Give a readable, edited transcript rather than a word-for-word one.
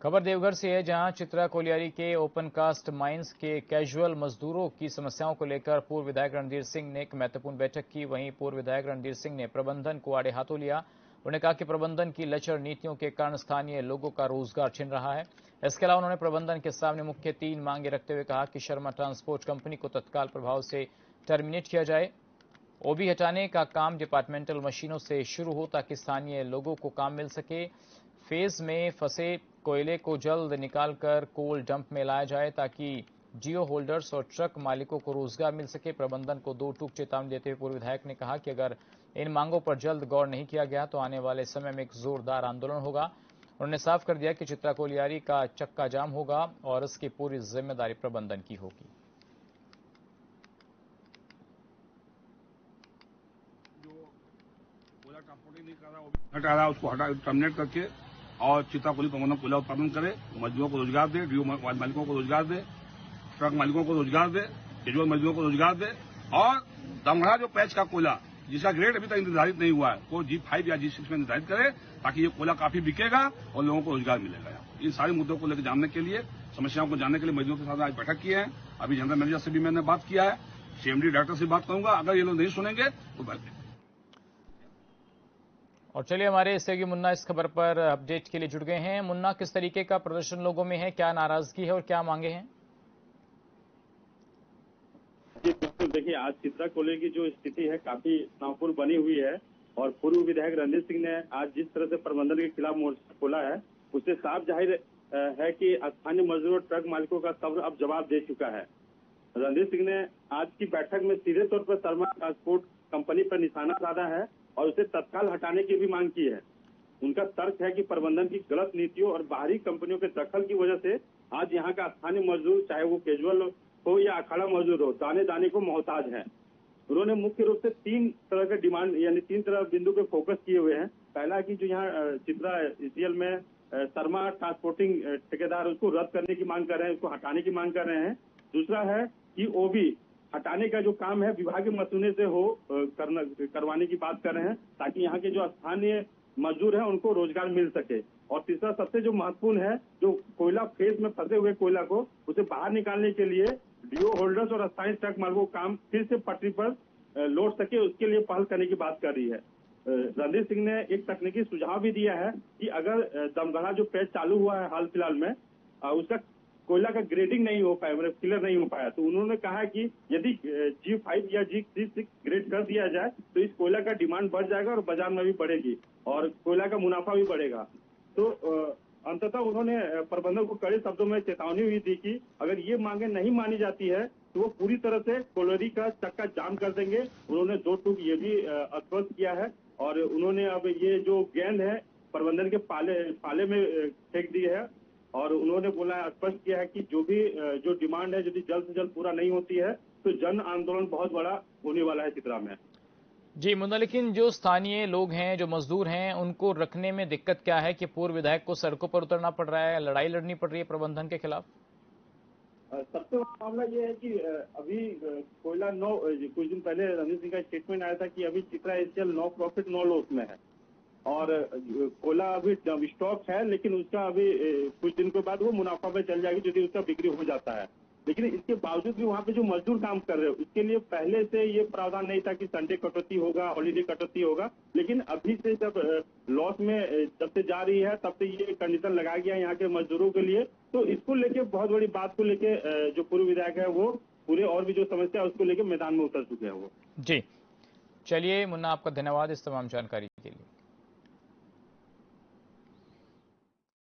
खबर देवघर से है, जहां चित्रा कोलियारी के ओपन कास्ट माइंस के कैजुअल मजदूरों की समस्याओं को लेकर पूर्व विधायक रणधीर सिंह ने एक महत्वपूर्ण बैठक की। वहीं पूर्व विधायक रणधीर सिंह ने प्रबंधन को आड़े हाथों लिया। उन्होंने कहा कि प्रबंधन की लचर नीतियों के कारण स्थानीय लोगों का रोजगार छिन रहा है। इसके अलावा उन्होंने प्रबंधन के सामने मुख्य 3 मांगे रखते हुए कहा कि शर्मा ट्रांसपोर्ट कंपनी को तत्काल प्रभाव से टर्मिनेट किया जाए। ओबी हटाने का काम डिपार्टमेंटल मशीनों से शुरू हो ताकि स्थानीय लोगों को काम मिल सके। फेज में फंसे कोयले को जल्द निकालकर कोल डंप में लाया जाए ताकि जियो होल्डर्स और ट्रक मालिकों को रोजगार मिल सके। प्रबंधन को 2 टूक चेतावनी देते हुए पूर्व विधायक ने कहा कि अगर इन मांगों पर जल्द गौर नहीं किया गया तो आने वाले समय में एक जोरदार आंदोलन होगा। उन्होंने साफ कर दिया कि चित्रा कोलियारी का चक्का जाम होगा और इसकी पूरी जिम्मेदारी प्रबंधन की होगी। ट्रांसपोर्टिंग नहीं कर रहा, हटा रहा, उसको हटा टर्मिनेट करके और चित्रा कोयला प्रबंधन कोयला उत्पादन करे, मजदूरों को रोजगार दे, डीओ मालिकों को रोजगार दे, ट्रक मालिकों को रोजगार दे, कैजुअल मजदूरों को रोजगार दे और दमड़ा जो पैच का कोयला जिसका ग्रेड अभी तक निर्धारित नहीं हुआ है वो G5 या G6 में निर्धारित करे ताकि ये कोयला काफी बिकेगा और लोगों को रोजगार मिलेगा। इन सारे मुद्दों को लेकर जानने के लिए, समस्याओं को जानने के लिए मजदूरों के साथ आज बैठक की है। अभी जनरल मैनेजर से भी मैंने बात किया है, CMD डायरेक्टर से बात करूंगा। अगर ये लोग नहीं सुनेंगे तो और चलिए, हमारे सहयोगी मुन्ना इस खबर पर अपडेट के लिए जुड़ गए हैं। मुन्ना, किस तरीके का प्रदर्शन लोगों में है, क्या नाराजगी है और क्या मांगे हैं? जी बिल्कुल, देखिए आज चित्रा कोयले की जो स्थिति है काफी तनावपूर्ण बनी हुई है और पूर्व विधायक रणधीर सिंह ने आज जिस तरह से प्रबंधन के खिलाफ मोर्चा खोला है उससे साफ जाहिर है कि स्थानीय मजदूर ट्रक मालिकों का सब्र अब जवाब दे चुका है। रणधीर सिंह ने आज की बैठक में सीधे तौर पर शर्मा ट्रांसपोर्ट कंपनी पर निशाना साधा है और उसे तत्काल हटाने की भी मांग की है। उनका तर्क है कि प्रबंधन की गलत नीतियों और बाहरी कंपनियों के दखल की वजह से आज यहाँ का स्थानीय मजदूर, चाहे वो कैजुअल हो या अखाड़ा मजदूर हो, दाने दाने को मोहताज है। उन्होंने मुख्य रूप से 3 तरह के डिमांड यानी 3 तरह बिंदु पे फोकस किए हुए हैं। पहला कि जो यहाँ चित्रा ECL में शर्मा ट्रांसपोर्टिंग ठेकेदार उसको रद्द करने की मांग कर रहे हैं, उसको हटाने की मांग कर रहे हैं। दूसरा है कि OB हटाने का जो काम है विभागीय मशीनों से हो करवाने की बात कर रहे हैं ताकि यहाँ के जो स्थानीय मजदूर हैं उनको रोजगार मिल सके। और तीसरा सबसे जो महत्वपूर्ण है, जो कोयला फेज में फंसे हुए कोयला को उसे बाहर निकालने के लिए डीओ होल्डर्स और स्थानीय ट्रक मालिकों को काम फिर से पटरी पर लौट सके, उसके लिए पहल करने की बात कर रही है। रणधीर सिंह ने एक तकनीकी सुझाव भी दिया है कि अगर दमगढ़ा जो पैच चालू हुआ है हाल फिलहाल में उसका कोयला का ग्रेडिंग नहीं हो पाया, मतलब क्लियर नहीं हो पाया, तो उन्होंने कहा कि यदि G5 या G6 ग्रेड कर दिया जाए तो इस कोयला का डिमांड बढ़ जाएगा और बाजार में भी बढ़ेगी और कोयला का मुनाफा भी बढ़ेगा। तो अंततः उन्होंने प्रबंधन को कड़े शब्दों में चेतावनी भी दी कि अगर ये मांगे नहीं मानी जाती है तो वो पूरी तरह से कोयलरी का चक्का जाम कर देंगे। उन्होंने 2 टूक ये भी आश्वस्त किया है और उन्होंने अब ये जो गेंद है प्रबंधन के पाले में फेंक दी है और उन्होंने बोला है, स्पष्ट किया है कि जो डिमांड है यदि जल्द से जल्द पूरा नहीं होती है तो जन आंदोलन बहुत बड़ा होने वाला है चित्रा में। जी मुन्ना, लेकिन जो स्थानीय लोग हैं, जो मजदूर हैं, उनको रखने में दिक्कत क्या है कि पूर्व विधायक को सड़कों पर उतरना पड़ रहा है, लड़ाई लड़नी पड़ रही है प्रबंधन के खिलाफ? सबसे बड़ा मामला ये है कि अभी कोयला कुछ दिन पहले रणधीर सिंह का स्टेटमेंट आया था कि अभी Chitra ECL no profit no loss में है और कोयला अभी स्टॉक है, लेकिन उसका अभी कुछ दिन के बाद वो मुनाफा में चल जाएगी यदि उसका बिक्री हो जाता है। लेकिन इसके बावजूद भी वहाँ पे जो मजदूर काम कर रहे हैं उसके लिए पहले से ये प्रावधान नहीं था कि संडे कटौती होगा, हॉलीडे कटौती होगा, लेकिन अभी से जब लॉस में जब से जा रही है तब से ये कंडीशन लगाया गया यहाँ के मजदूरों के लिए। तो इसको लेके बहुत बड़ी बात को लेके जो पूर्व विधायक है वो पूरे और भी जो समस्या है उसको लेके मैदान में उतर चुके हैं वो। जी चलिए मुन्ना, आपका धन्यवाद इस तमाम जानकारी के लिए।